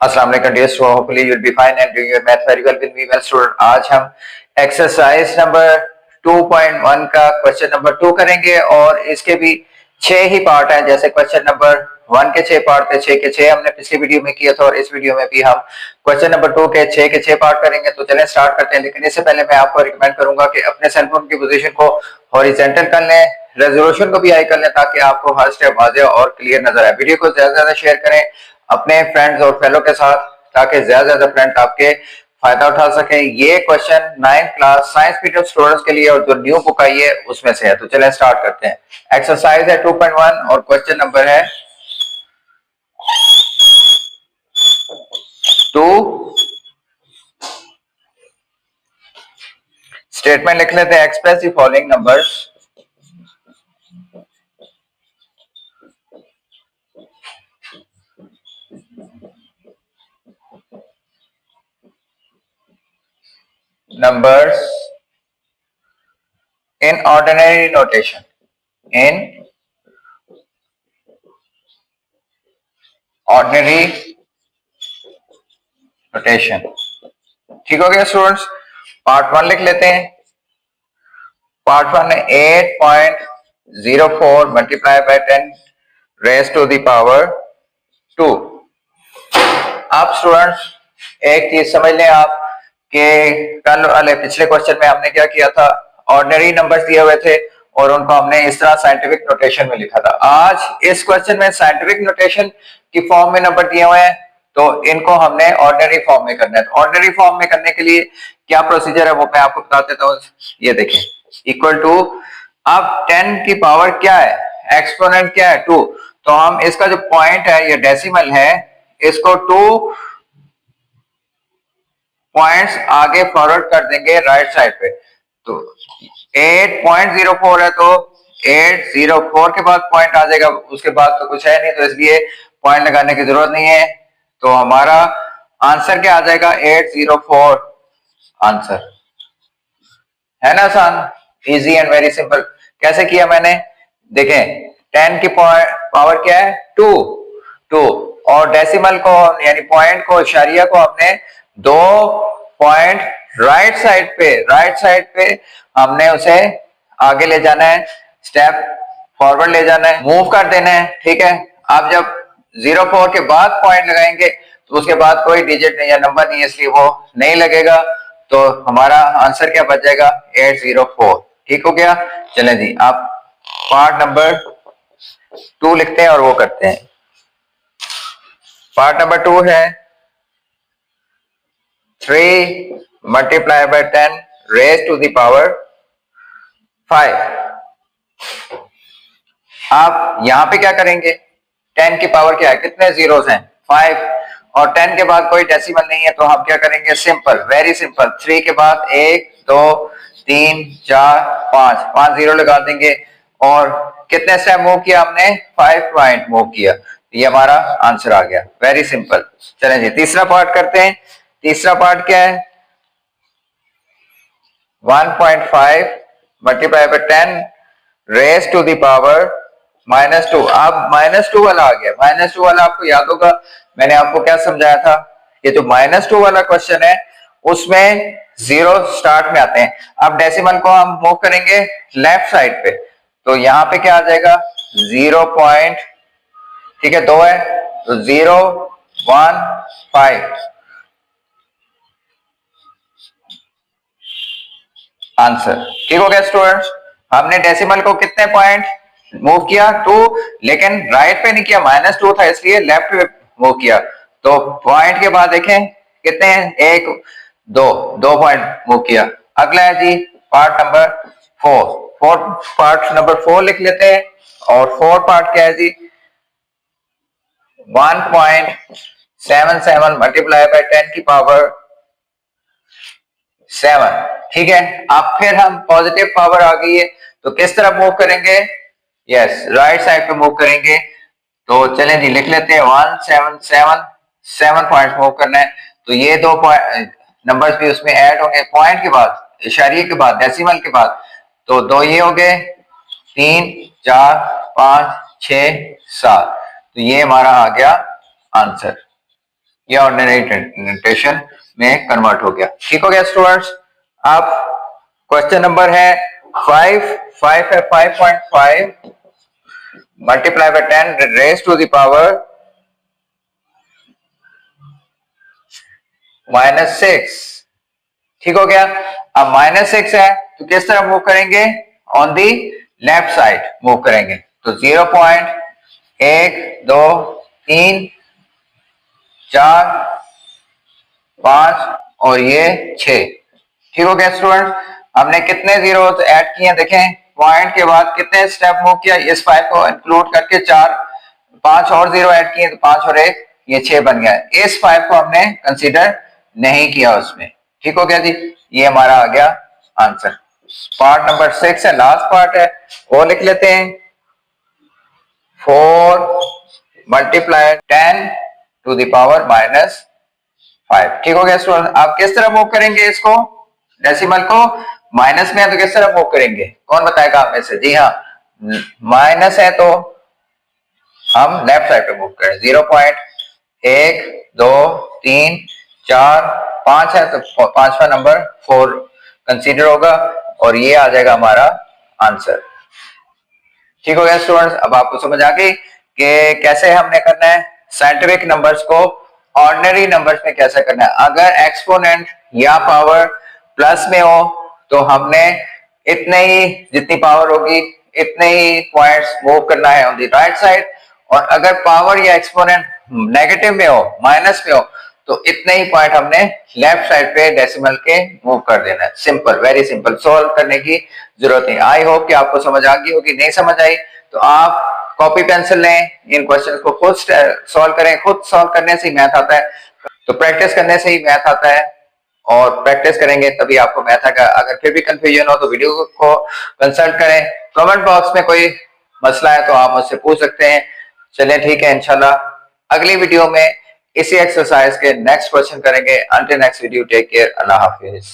अस्सलाम वालेकुम dear student, hopefully you will be fine and doing your math very well with me. Well student, आज हम exercise number 2.1 का question number 2 करेंगे और इसके भी 6 ही पार्ट हैं। जैसे क्वेश्चन नंबर 1 के 6 पार्ट थे, 6 के 6 हमने पिछली वीडियो में किया था और इस वीडियो में भी हम क्वेश्चन नंबर 2 के 6 पार्ट करेंगे। तो चलें स्टार्ट करते हैं, लेकिन इससे पहले मैं आपको रिकमेंड करूंगा कि अपने सेलफोन की पोजीशन को हॉरिजॉन्टल कर लें, रेजोल्यूशन को भी हाई कर लें ताकि आपको हर स्टेप वाज़ेह और क्लियर नजर आए। वीडियो को ज्यादा से ज्यादा शेयर करें अपने फ्रेंड्स और फेलो के साथ ताकि ज्यादा से ज्यादा फ्रेंड्स आपके फायदा उठा सकें। ये question 9th class science medium students के लिए और जो न्यू बुक आई है उसमें से है। तो चलें स्टार्ट करते हैं। एक्सरसाइज है 2.1 और क्वेश्चन नंबर है 2। स्टेटमेंट लिख लेते हैं, express the following numbers numbers in ordinary notation, in ordinary notation। ठीक हो गया स्टूडेंट्स। पार्ट 1 लिख लेते हैं। पार्ट 1 है 8.04 multiply by 10 raise to the power 2। आप स्टूडेंट्स एक चीज समझ लें आप कि कल वाले पिछले क्वेश्चन में हमने क्या किया था, ऑर्डिनरी नंबर्स दिए हुए थे और उनको हमने इस तरह साइंटिफिक नोटेशन में लिखा था। आज इस क्वेश्चन में साइंटिफिक नोटेशन की फॉर्म में नंबर दिए हुए हैं तो इनको हमने ऑर्डिनरी फॉर्म में करना है। तो ऑर्डिनरी फॉर्म में करने के लिए क्या प्रोसीजर है वो मैं आपको बता देता हूँ। ये देखें, इक्वल टू, अब 10 की पावर क्या है, एक्सपोनेंट क्या है 2, तो हम इसका जो पॉइंट है ये डेसिमल है, इसको 2 पॉइंट्स आगे फॉरवर्ड कर देंगे राइट साइड पे। तो 8.04 है तो 804 के बाद पॉइंट आ जाएगा, उसके बाद तो कुछ है नहीं तो इसलिए पॉइंट लगाने की जरूरत नहीं है। तो हमारा आंसर क्या आ जाएगा, 804 आंसर है ना। आसान, इजी एंड वेरी सिंपल। कैसे किया मैंने, देखें 10 की पावर क्या है 2 और डेसिमल को यानी पॉइंट को, इशारिया को हमने 2 पॉइंट राइट साइड पे हमने उसे आगे ले जाना है, स्टेप फॉरवर्ड ले जाना है, मूव कर देना है। ठीक है, आप जब 04 के बाद पॉइंट लगाएंगे तो उसके बाद कोई डिजिट नहीं या नंबर नहीं है, इसलिए वो नहीं लगेगा। तो हमारा आंसर क्या बच जाएगा, 804। ठीक हो गया। चलें जी, आप पार्ट नंबर 2 लिखते हैं और वो करते हैं। पार्ट नंबर 2 है 3 multiply by 10 raise to the power 5। आप यहां पे क्या करेंगे, 10 की पावर क्या है, कितने जीरोस हैं 5 और 10 के बाद कोई डेसिमल नहीं है तो हम क्या करेंगे, सिंपल, वेरी सिंपल, 3 के बाद 1 2 3 4 5 जीरो लगा देंगे और कितने स्टेप मूव किया हमने, 5 पॉइंट मूव किया, ये हमारा आंसर आ गया। Very simple. चलें जी तीसरा पार्ट करते हैं। तीसरा पार्ट क्या है, 1.5 multiply by 10 raise to the power -2। अब -2 वाला आ गया। -2 वाला आपको याद होगा, मैंने आपको क्या समझाया था, ये जो -2 वाला क्वेश्चन है उसमें जीरो स्टार्ट में आते हैं। अब डेसिमल को हम मूव करेंगे लेफ्ट साइड पे, तो यहां पे क्या आ जाएगा, 0 पॉइंट, ठीक है 2 है तो 0 1 5 आंसर। ठीक हो गया स्टूडेंट्स। हमने डेसिमल को कितने पॉइंट मूव किया, 2, लेकिन राइट पे नहीं किया, -2 था इसलिए लेफ्ट पे मूव किया। तो पॉइंट के बाद देखें कितने हैं, 1 2 पॉइंट मूव किया। अगला है जी पार्ट नंबर 4। पार्ट नंबर 4 लिख लेते हैं और 4 पार्ट क्या है जी, 1.77 मल्टीप्लाई बाय 10 की पावर 7। ठीक है, अब फिर हम पॉजिटिव पावर आ गई है तो किस तरफ मूव करेंगे, यस राइट साइड पे मूव करेंगे। तो चलें जी लिख लेते हैं 177 7 पॉइंट मूव करना है। तो ये 2 नंबर्स भी उसमें ऐड होंगे, पॉइंट के बाद, इशारिये के बाद, डेसिमल के बाद। तो 2 ये हो गए, 3 4 5 6 7, तो ये हमारा आ गया आंसर। ये ऑर्डिनरी नोटेशन में कन्वर्ट हो गया। ठीक हो गया स्टूडेंट्स। अब क्वेश्चन नंबर है 5 है 5.5 multiply by 10 raise to the power -6। ठीक हो गया। अब -6 है तो किस तरफ मूव करेंगे, on the left side move करेंगे। तो 0.1 2 3 4 5 और ये 6। ठीक हो गया स्टूडेंट। हमने कितने जीरो ऐड किए हैं देखें, पॉइंट के बाद कितने स्टेप मूव किया, इस 5 को इंक्लूड करके 5 और जीरो ऐड किए तो 5 और 1 ये 6 बन गया। इस 5 को हमने कंसीडर नहीं किया उसमें। ठीक हो गया जी, ये हमारा आ गया आंसर। पार्ट नंबर 6 है, लास्ट पार्ट है, वो लिख लेते हैं। 4 मल्टीप्लाई 10 टू द पावर -5। ठीक हो गया स्टूडेंट। आप किस तरह मूव करेंगे इसको, डेसिमल को, माइनस में है तो किस तरह मूव करेंगे, कौन बताएगा आप में से? जी हाँ, माइनस है तो हम लेफ्ट साइड पे मूव करें। 0.1 2 3 4 5 है तो पांचवा नंबर 4 कंसीडर होगा और ये आ जाएगा हमारा आंसर। ठीक हो गया स्टूडेंट्स। अब आपको समझ आ गई कि कैसे हमने करना है साइंटिफिक नंबर्स को ऑर्डिनरी नंबर्स में कैसे करना है। अगर एक्सपोनेंट या पावर प्लस में हो तो हमने इतने ही, जितनी पावर होगी इतने ही पॉइंट्स मूव करना है ऑन द राइट साइड, और अगर पावर या एक्सपोनेंट नेगेटिव में हो, माइनस में हो, तो इतने ही पॉइंट हमने लेफ्ट साइड पे डेसिमल के मूव कर देना है। सिंपल, वेरी सिंपल, सॉल्व करने की जरूरत नहीं। आई होप कि आपको समझ आ गई होगी। नहीं समझ आई तो आप कॉपी पेंसिल लें, इन क्वेश्चंस को खुद सॉल्व करें। खुद सॉल्व करने से ही मैथ आता है, तो प्रैक्टिस करने से ही मैथ आता है, और प्रैक्टिस करेंगे तभी आपको मैथ आएगा। अगर फिर भी कंफ्यूजन हो तो वीडियो को कंसल्ट करें। कमेंट बॉक्स में कोई मसला है तो आप मुझसे पूछ सकते हैं। चलिए ठीक है, इंशाल्लाह अगली वीडियो में इसी एक्सरसाइज के नेक्स्ट क्वेश्चन करेंगे। Until next video, take care, अल्लाह हाफिज।